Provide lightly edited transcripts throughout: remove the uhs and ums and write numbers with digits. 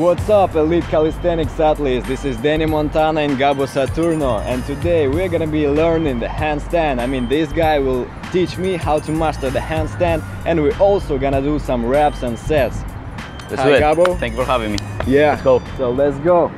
What's up, elite calisthenics athletes? This is Danny Montana and Gabo Saturno, and today we're gonna be learning the handstand. I mean, this guy will teach me how to master the handstand, and we're also gonna do some reps and sets. Let's Hi, do it. Gabo. Thank you for having me. Yeah. Let's go. So let's go.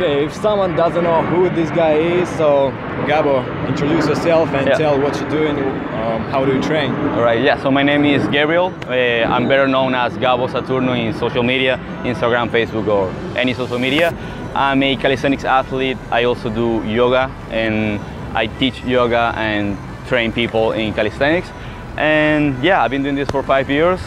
Okay, if someone doesn't know who this guy is, so Gabo, introduce yourself and tell what you're doing, how do you train? All right, yeah, so my name is Gabriel. I'm better known as Gabo Saturno in social media, Instagram, Facebook, or any social media. I'm a calisthenics athlete. I also do yoga, and I teach yoga and train people in calisthenics. And yeah, I've been doing this for 5 years.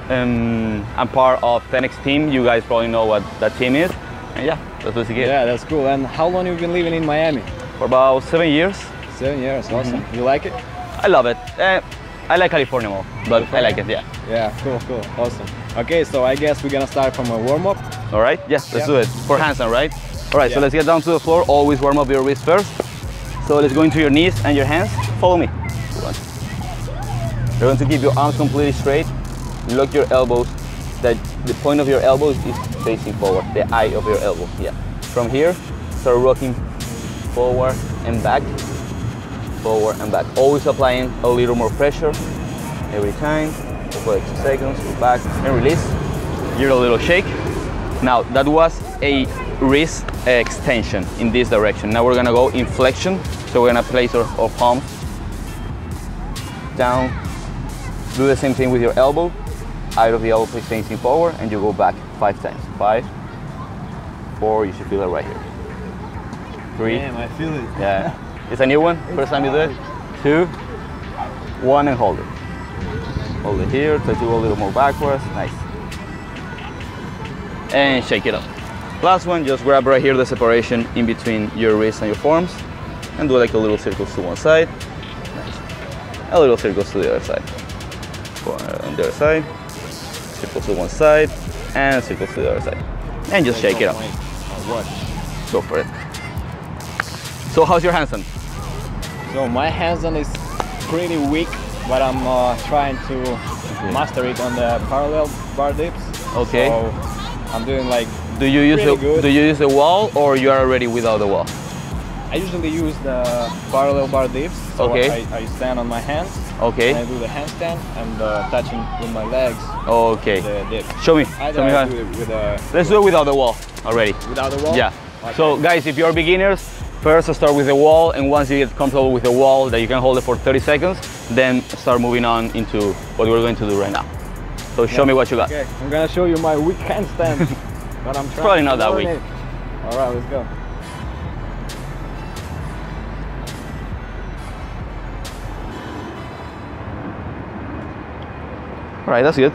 I'm part of Tenex team. You guys probably know what that team is. And yeah, that's basically it. Yeah, that's cool. And how long have you been living in Miami? For about 7 years. 7 years, awesome. You like it? I love it. I like California more, but I like it, yeah. Yeah, cool, awesome. Okay, so I guess we're gonna start from a warm-up. All right, yes, let's do it. For handstand, right? All right, so let's get down to the floor. Always warm up your wrist first. So let's go into your knees and your hands. Follow me. You're going to keep your arms completely straight. Lock your elbows. That the point of your elbows is facing forward, the eye of your elbow, yeah. From here, start rocking forward and back, always applying a little more pressure every time. For like 2 seconds, go back and release. Give it a little shake. Now that was a wrist extension in this direction. Now we're gonna go in flexion. So we're gonna place our palms down. Do the same thing with your elbow. Eye of the elbow is facing forward, and you go back 5 times. 5, 4, you should feel it right here. 3. Damn, I feel it. Yeah. It's a new one, first time you do it. 2, 1, and hold it. Hold it here, try to go a little more backwards, nice. And shake it up. Last one, just grab right here the separation in between your wrists and your forearms, and do like a little circles to one side. Nice. A little circles to the other side. On the other side. Circles to one side, and circles to the other side. And just shake it up. Go for it. So how's your handstand? So my handstand is pretty weak, but I'm trying to master it on the parallel bar dips. Okay. So I'm doing like do you use the wall, or you are already without the wall? I usually use the parallel bar dips. So okay. I stand on my hands. Okay. And I do the handstand and touching with my legs. Okay. The dip. Show me. Either I do it with Let's do it without the wall already. Without the wall? Yeah. Okay. So guys, if you're beginners, first start with the wall, and once you get comfortable with the wall, that you can hold it for 30 seconds, then start moving on into what we're going to do right now. So show me what you got. Okay, I'm gonna show you my weak handstand. But I'm trying. Probably not that weak. All right, let's go. All right, that's good.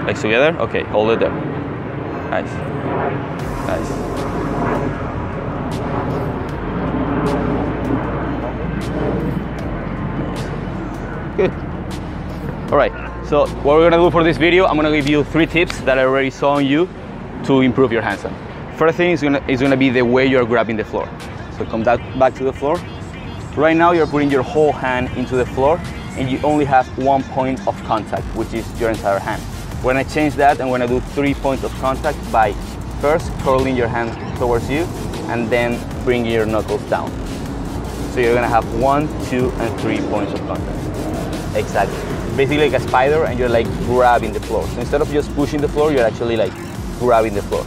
Legs together. Okay, hold it there. Nice. Nice. Good. All right, so what we're gonna do for this video, I'm gonna give you 3 tips that I already saw on you to improve your handstand. First thing is gonna be the way you're grabbing the floor. So come back to the floor. Right now you're putting your whole hand into the floor, and you only have 1 point of contact, which is your entire hand. We're gonna change that, and we're gonna do 3 points of contact by first curling your hand towards you, and then bringing your knuckles down. So you're gonna have 1, 2, and 3 points of contact. Exactly. Basically like a spider, and you're like grabbing the floor. So instead of just pushing the floor, you're actually like grabbing the floor.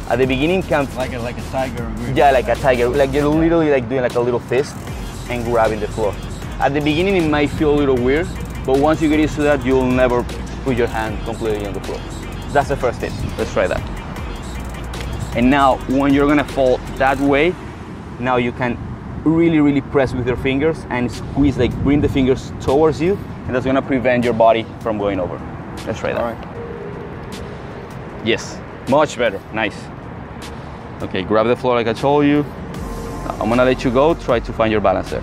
At the beginning, like a tiger. Yeah, like a tiger. Like you're literally like doing like a little fist and grabbing the floor. At the beginning, it might feel a little weird, but once you get used to that, you'll never put your hand completely on the floor. That's the first tip. Let's try that. And now, when you're gonna fall that way, now you can really press with your fingers and squeeze, like bring the fingers towards you, and that's gonna prevent your body from going over. Let's try that. All right. Yes, much better. Nice. Okay, grab the floor like I told you. I'm gonna let you go. Try to find your balance there.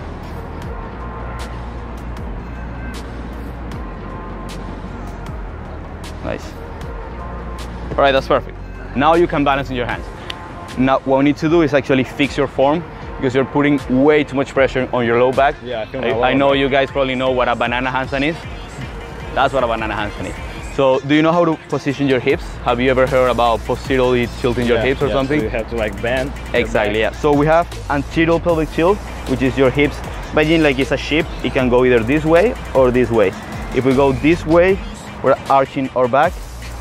Nice. All right, that's perfect. Now you can balance in your hands. Now what we need to do is actually fix your form, because you're putting way too much pressure on your low back. Yeah, I know you guys probably know what a banana handstand is. That's what a banana handstand is. So do you know how to position your hips? Have you ever heard about posteriorly tilting your hips or something? So you have to like bend. Exactly, yeah. So we have anterior pelvic tilt, which is your hips. Imagine like it's a ship. It can go either this way or this way. If we go this way, we're arching our back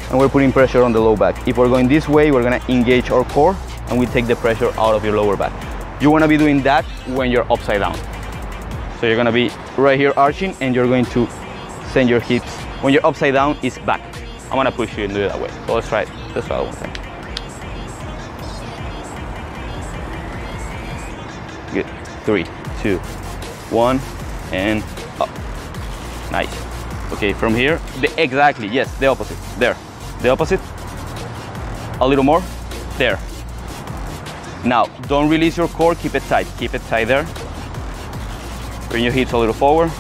and we're putting pressure on the low back. If we're going this way, we're gonna engage our core and we take the pressure out of your lower back. You wanna be doing that when you're upside down. So you're gonna be right here arching and you're going to send your hips. When you're upside down, it's back. I'm gonna push you and do it that way. So let's try it. Let's try it one time. Good. 3, 2, 1, and up. Nice. Okay, from here, exactly, yes, the opposite. There. The opposite. A little more. There. Now, don't release your core, keep it tight. Keep it tight there. Bring your hips a little forward,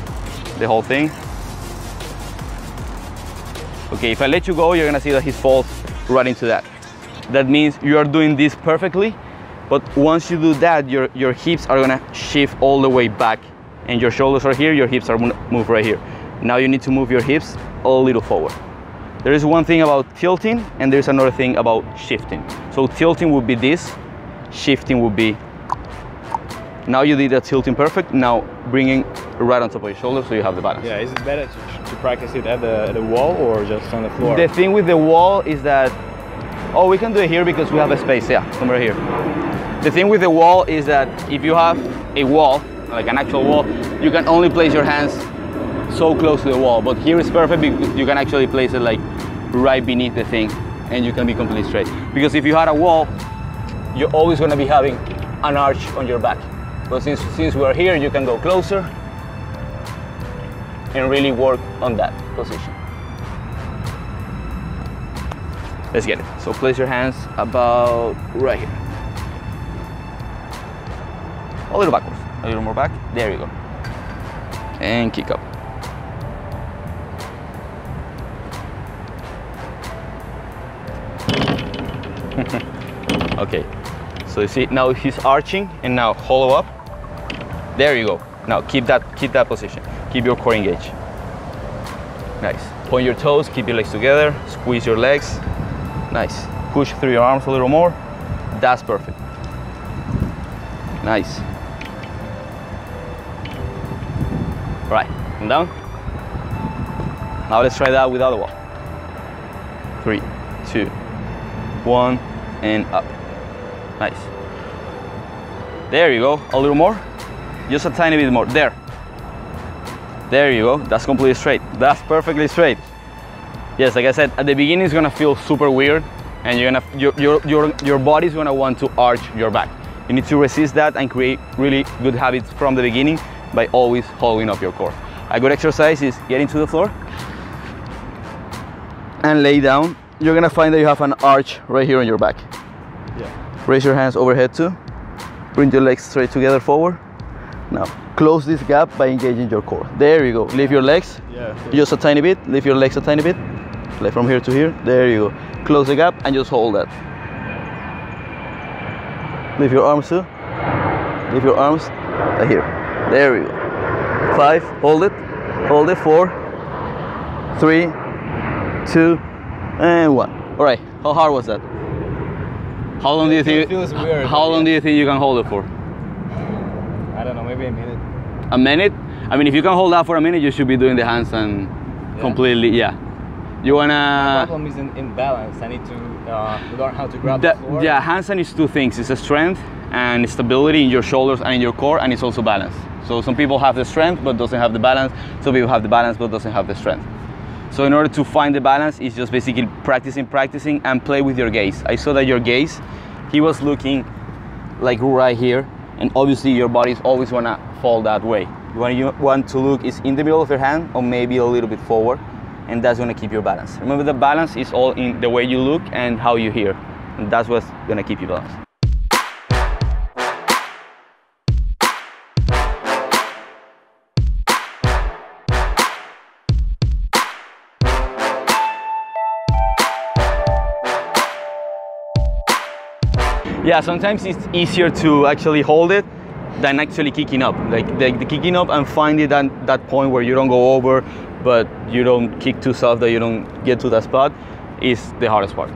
the whole thing. Okay, if I let you go, you're gonna see that he falls right into that. That means you are doing this perfectly, but once you do that, your hips are gonna shift all the way back, and your shoulders are here, your hips are gonna move right here. Now you need to move your hips a little forward. There is one thing about tilting, and there's another thing about shifting. So tilting would be this, shifting would be, now you did that tilting perfect, now bringing right on top of your shoulder so you have the balance. Yeah, is it better to practice it at the wall or just on the floor? The thing with the wall is that, oh, we can do it here because we have a space, yeah, somewhere here. The thing with the wall is that if you have a wall, like an actual wall, you can only place your hands so close to the wall, but here is perfect because you can actually place it like right beneath the thing and you can be completely straight. Because if you had a wall, you're always going to be having an arch on your back. But since we're here, you can go closer and really work on that position. Let's get it. So place your hands about right here. A little backwards, a little more back. There you go. And kick up. Okay, so you see now he's arching and now hollow up. There you go. Now keep that position. Keep your core engaged. Nice. Point your toes, keep your legs together, squeeze your legs. Nice. Push through your arms a little more. That's perfect. Nice. All right, come down. Now let's try that without the wall. 3, 2, 1, and up. Nice. There you go. A little more. Just a tiny bit more. There. There you go. That's completely straight. That's perfectly straight. Yes, like I said, at the beginning it's gonna feel super weird, and your body's gonna want to arch your back. You need to resist that and create really good habits from the beginning by always holding up your core. A good exercise is getting to the floor and lay down. You're gonna find that you have an arch right here on your back. Yeah. Raise your hands overhead too. Bring your legs straight together forward. Now close this gap by engaging your core. There you go. Lift your legs. Yeah. Just a tiny bit. Lift your legs a tiny bit. Like from here to here. There you go. Close the gap and just hold that. Lift your arms too. Lift your arms right here. There we go. 5. Hold it. Hold it. 4, 3, 2, and 1. All right. How hard was that? How long do you think? It feels weird. How long do you think you can hold it for? I don't know. Maybe a minute. A minute? I mean, if you can hold that for a minute, you should be doing the handstand completely. Yeah. You wanna? The problem is in balance. I need to learn how to grab the floor. Yeah, handstand is 2 things. It's a strength and stability in your shoulders and in your core, and it's also balance. So some people have the strength but doesn't have the balance. Some people have the balance but doesn't have the strength. So in order to find the balance, it's just basically practicing and play with your gaze. I saw that your gaze, he was looking like right here, and obviously your body's always wanna fall that way. You want to look is in the middle of your hand or maybe a little bit forward, and that's gonna keep your balance. Remember, the balance is all in the way you look and how you hear, and that's what's gonna keep you balanced. Yeah, sometimes it's easier to actually hold it than actually kicking up. Like the kicking up and finding that point where you don't go over, but you don't kick too soft that you don't get to that spot is the hardest part.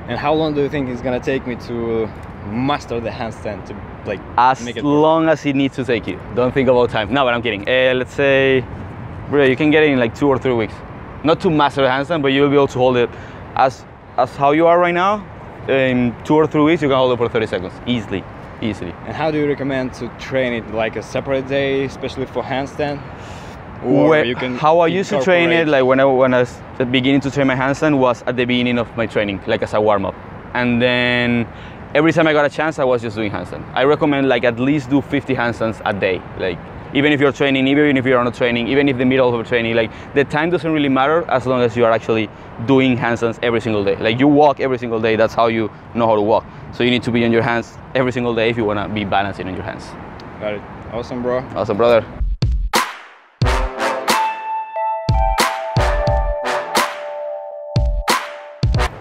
And how long do you think it's gonna take me to master the handstand, to like as make it long as it needs to take you? Don't think about time. No, but I'm kidding. Let's say, bro, you can get it in like 2 or 3 weeks. Not to master the handstand, but you'll be able to hold it as how you are right now. In 2 or 3 weeks, you can hold it for 30 seconds easily. And how do you recommend to train it, like a separate day, especially for handstand? Or Well, you can how I used to train it, incorporate- like when I was beginning to train my handstand, was at the beginning of my training, like as a warm-up. And then every time I got a chance, I was just doing handstand. I recommend like at least do 50 handstands a day. Like even if you're training, even if you're not training, even if the middle of training, like the time doesn't really matter as long as you are actually doing handstands every single day. Like you walk every single day, that's how you know how to walk. So you need to be on your hands every single day if you want to be balancing on your hands. Got it. Awesome, bro. Awesome, brother.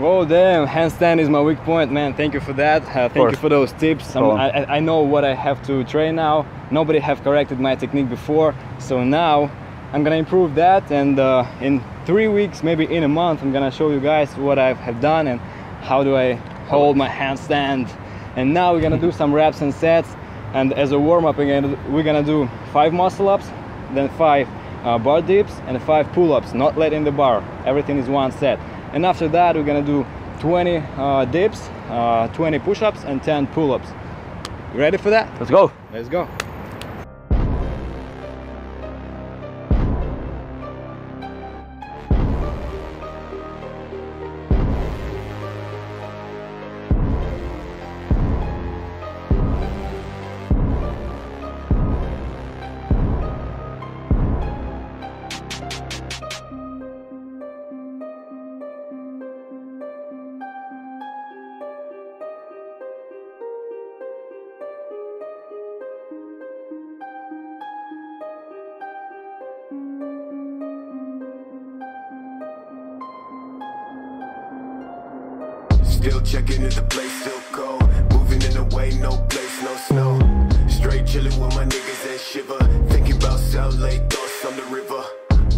Oh damn, handstand is my weak point, man. Thank you for that. Thank you for those tips. I know what I have to train now. Nobody have corrected my technique before, so now I'm gonna improve that, and in 3 weeks, maybe in a month, I'm gonna show you guys what I have done and how do I hold my handstand. And now we're gonna do some reps and sets, and as a warm-up we're gonna do 5 muscle-ups, then 5 bar dips and 5 pull-ups, not letting the bar. Everything is one set. And after that, we're gonna do 20 dips, 20 push-ups, and 10 pull-ups. You ready for that? Let's go. Let's go. Still checking if the place still cold. Moving in a way, no place, no snow. Straight chilling with my niggas that shiver. Thinking about South Lake, thoughts on the river.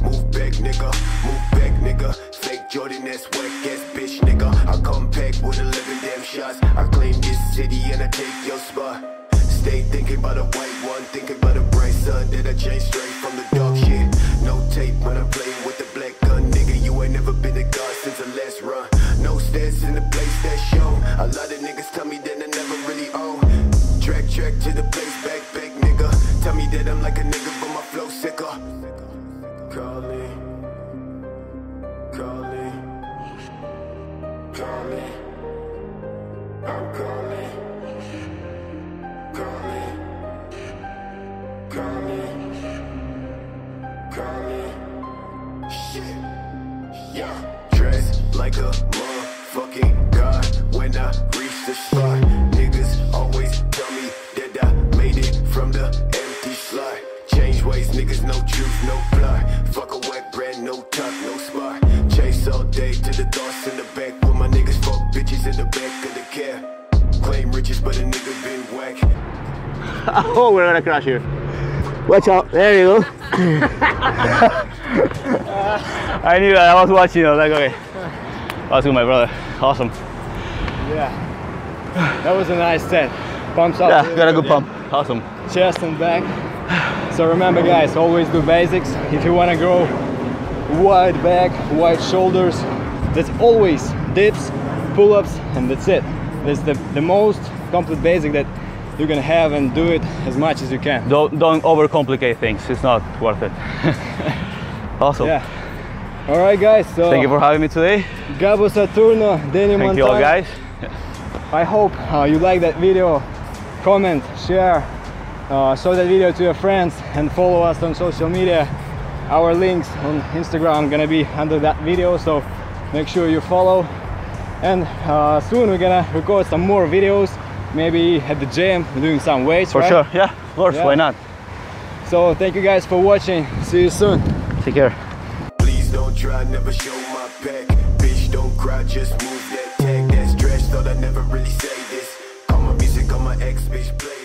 Move back, nigga. Move back, nigga. Fake Jordan, that's whack ass bitch, nigga. I come pack with 11 damn shots. I claim this city and I take your spot. Stay thinking about a white one. Thinking about a bright sun that I changed straight from the dog shit. No tape when I'm playing with the black gun, nigga. You ain't never been a god since the last run. No stats in the place that show. A lot of niggas tell me that I never really own. Track to the place, back, nigga. Tell me that I'm like a nigga, but my flow sicker. Call me. I'm calling. Call me. Shit. Yeah. Dressed like a motherfucking god when I reach the spot. Niggas always tell me that I made it from the empty slot. Change ways, niggas, no truth, no plot. Fuck a whack brand, no top, no spot. Chase all day to the thoughts in the back. With my niggas fuck bitches in the back of the cab. Claim riches, but a nigga been whack. Oh, we're gonna crash here. Watch out. There you go. I knew that. I was watching. I was like, okay. That's good, my brother. Awesome. Yeah. That was a nice set. Pumps up. Yeah, got a good pump. Awesome. Chest and back. So remember, guys, always do basics. If you want to grow wide back, wide shoulders, that's always dips, pull-ups, and that's it. That's the most complete basic that you're gonna have, and do it as much as you can. Don't overcomplicate things. It's not worth it. Awesome. Yeah. All right, guys. So thank you for having me today. Gabo Saturno, Danny Thank you all, guys. I hope you like that video. Comment, share, show that video to your friends, and follow us on social media. Our links on Instagram gonna be under that video, so make sure you follow. And soon we're gonna record some more videos, maybe at the gym, doing some weights. For sure, yeah, of course, why not? So thank you guys for watching. See you soon. Take care. Please don't try, never show my pack. Bitch, don't cry, just move that tag. That's trash, thought I never really say this. ex bitch play.